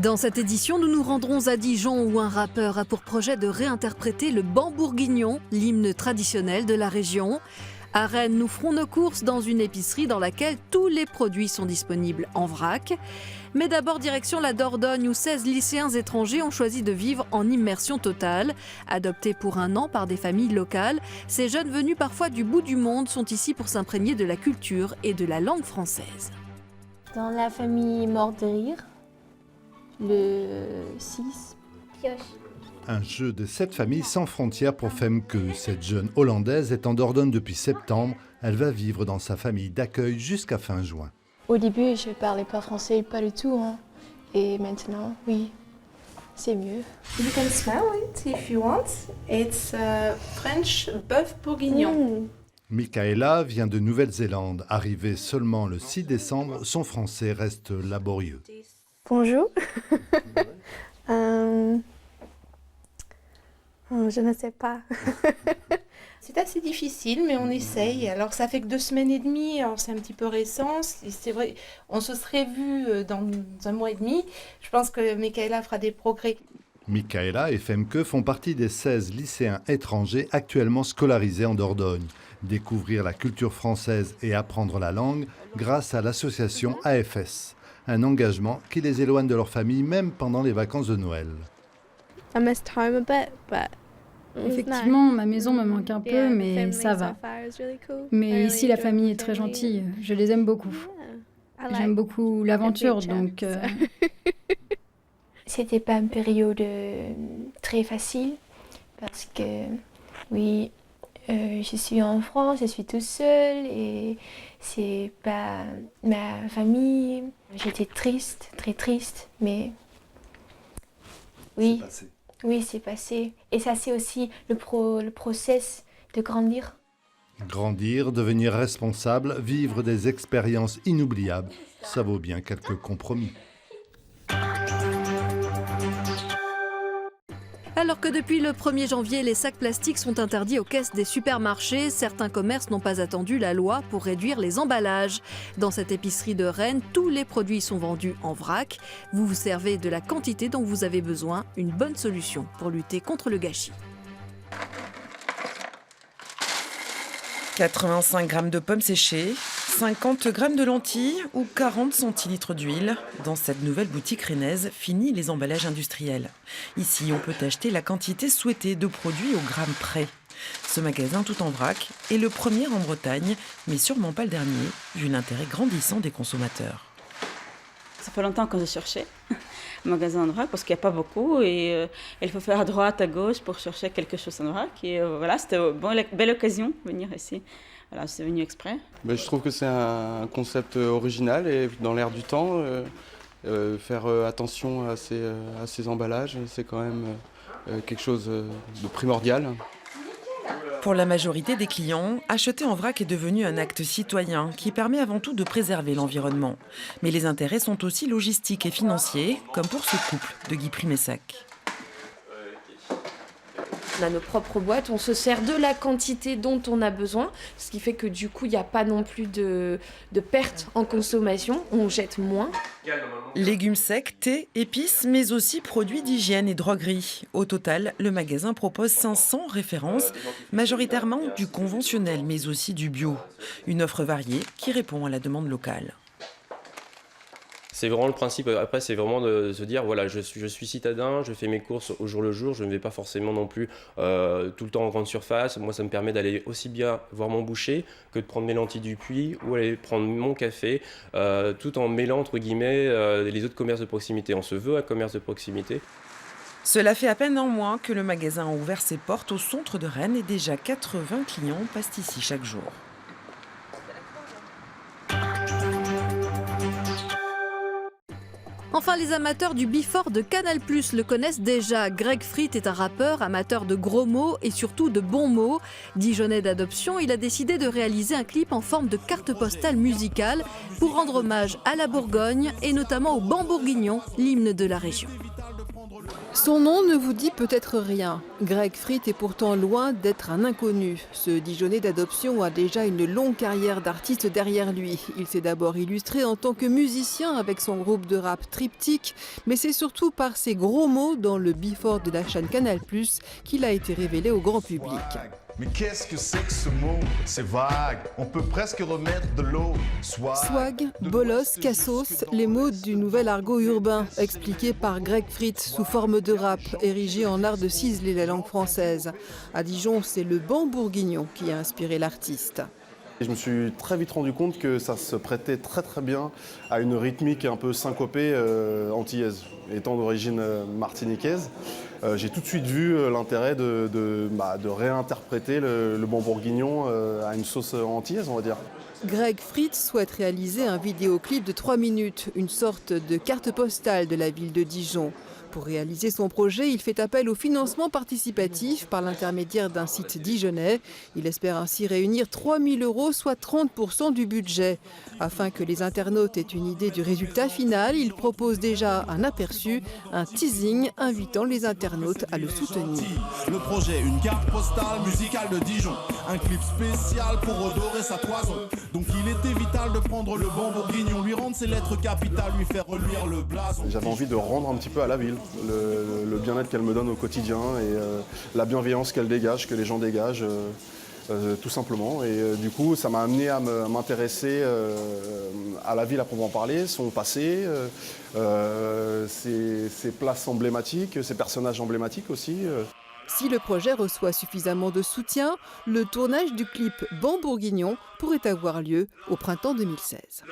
Dans cette édition, nous nous rendrons à Dijon où un rappeur a pour projet de réinterpréter le Bambourguignon, l'hymne traditionnel de la région. À Rennes, nous ferons nos courses dans une épicerie dans laquelle tous les produits sont disponibles en vrac. Mais d'abord, direction la Dordogne où 16 lycéens étrangers ont choisi de vivre en immersion totale. Adoptés pour un an par des familles locales, ces jeunes venus parfois du bout du monde sont ici pour s'imprégner de la culture et de la langue française. Dans la famille Mort de Rire, le 6. Pioche. Un jeu de 7 familles sans frontières pour Femke. Cette jeune Hollandaise est en Dordogne depuis septembre. Elle va vivre dans sa famille d'accueil jusqu'à fin juin. Au début, je ne parlais pas français, pas du tout. Et maintenant, oui, c'est mieux. You can smell it if you want. It's French bœuf bourguignon. Michaela vient de Nouvelle-Zélande. Arrivée seulement le 6 décembre, son français reste laborieux. Bonjour. Je ne sais pas. C'est assez difficile, mais on essaye. Alors, ça fait que 2 semaines et demie, alors c'est un petit peu récent. C'est vrai, on se serait vu dans 1 mois et demi. Je pense que Michaela fera des progrès. Michaela et Femke font partie des 16 lycéens étrangers actuellement scolarisés en Dordogne. Découvrir la culture française et apprendre la langue grâce à l'association AFS. Un engagement qui les éloigne de leur famille même pendant les vacances de Noël. I missed home a bit, but effectivement, ma maison me manque un peu, mais ça va. Mais ici, la famille est très gentille. Je les aime beaucoup. J'aime beaucoup l'aventure, donc... C'était pas une période très facile, parce que, oui, je suis en France, je suis toute seule, et c'est pas ma famille. J'étais triste, très triste, mais oui. Oui, c'est passé. Et ça, c'est aussi le process de grandir. Grandir, devenir responsable, vivre des expériences inoubliables, ça vaut bien quelques compromis. Alors que depuis le 1er janvier, les sacs plastiques sont interdits aux caisses des supermarchés, certains commerces n'ont pas attendu la loi pour réduire les emballages. Dans cette épicerie de Rennes, tous les produits sont vendus en vrac. Vous vous servez de la quantité dont vous avez besoin, une bonne solution pour lutter contre le gâchis. 85 g de pommes séchées, 50 g de lentilles ou 40 centilitres d'huile. Dans cette nouvelle boutique rennaise, fini les emballages industriels. Ici, on peut acheter la quantité souhaitée de produits au gramme près. Ce magasin tout en vrac est le premier en Bretagne, mais sûrement pas le dernier, vu l'intérêt grandissant des consommateurs. Ça fait longtemps que je cherchais un magasin en vrac parce qu'il n'y a pas beaucoup et il faut faire à droite, à gauche pour chercher quelque chose en vrac. Et voilà, c'était une belle occasion de venir ici. Voilà, je suis venue exprès. Je trouve que c'est un concept original et dans l'air du temps, faire attention à ces emballages, c'est quand même quelque chose de primordial. Pour la majorité des clients, acheter en vrac est devenu un acte citoyen qui permet avant tout de préserver l'environnement. Mais les intérêts sont aussi logistiques et financiers, comme pour ce couple de Guy Plumessac. On a nos propres boîtes, on se sert de la quantité dont on a besoin, ce qui fait que du coup, il n'y a pas non plus de perte en consommation, on jette moins. Légumes secs, thé, épices, mais aussi produits d'hygiène et droguerie. Au total, le magasin propose 500 références, majoritairement du conventionnel, mais aussi du bio. Une offre variée qui répond à la demande locale. C'est vraiment le principe, après c'est vraiment de se dire voilà, je suis citadin, je fais mes courses au jour le jour, je ne vais pas forcément non plus tout le temps en grande surface. Moi ça me permet d'aller aussi bien voir mon boucher que de prendre mes lentilles du puits ou aller prendre mon café, tout en mêlant entre guillemets les autres commerces de proximité. On se veut un commerce de proximité. Cela fait à peine un mois que le magasin a ouvert ses portes au centre de Rennes et déjà 80 clients passent ici chaque jour. Enfin, les amateurs du Before de Canal+ le connaissent déjà. Greg Fritt est un rappeur, amateur de gros mots et surtout de bons mots. Dijonnais d'adoption, il a décidé de réaliser un clip en forme de carte postale musicale pour rendre hommage à la Bourgogne et notamment au Bambourguignon, l'hymne de la région. Son nom ne vous dit peut-être rien. Greg Fritt est pourtant loin d'être un inconnu. Ce Dijonnais d'adoption a déjà une longue carrière d'artiste derrière lui. Il s'est d'abord illustré en tant que musicien avec son groupe de rap Triptyque, mais c'est surtout par ses gros mots dans le Before de la chaîne Canal+, qu'il a été révélé au grand public. Mais qu'est-ce que c'est que ce mot? C'est vague, on peut presque remettre de l'eau. Swag, bolos, cassos, les mots du nouvel argot urbain, expliqué par Greg Fritt sous forme de rap, érigé en art de ciseler la langue française. À Dijon, c'est le banc bourguignon qui a inspiré l'artiste. Je me suis très vite rendu compte que ça se prêtait très bien à une rythmique un peu syncopée antillaise. Étant d'origine martiniquaise, j'ai tout de suite vu l'intérêt de réinterpréter le banc bourguignon à une sauce antillaise, on va dire. Greg Fritt souhaite réaliser un vidéoclip de 3 minutes, une sorte de carte postale de la ville de Dijon. Pour réaliser son projet, il fait appel au financement participatif par l'intermédiaire d'un site dijonnais. Il espère ainsi réunir 3 000 €, soit 30% du budget. Afin que les internautes aient une idée du résultat final, il propose déjà un aperçu, un teasing invitant les internautes à le soutenir. Le projet, une carte postale musicale de Dijon, un clip spécial pour redorer sa toison. Donc il était vital de prendre le banc bourguignon, lui rendre ses lettres capitales, lui faire reluire le blason. J'avais envie de rendre un petit peu à la ville le bien-être qu'elle me donne au quotidien et la bienveillance qu'elle dégage, que les gens dégagent. Tout simplement. Et du coup, ça m'a amené à m'intéresser à la ville à proprement parler, son passé, ses places emblématiques, ses personnages emblématiques aussi. Si le projet reçoit suffisamment de soutien, le tournage du clip Banc bourguignon pourrait avoir lieu au printemps 2016.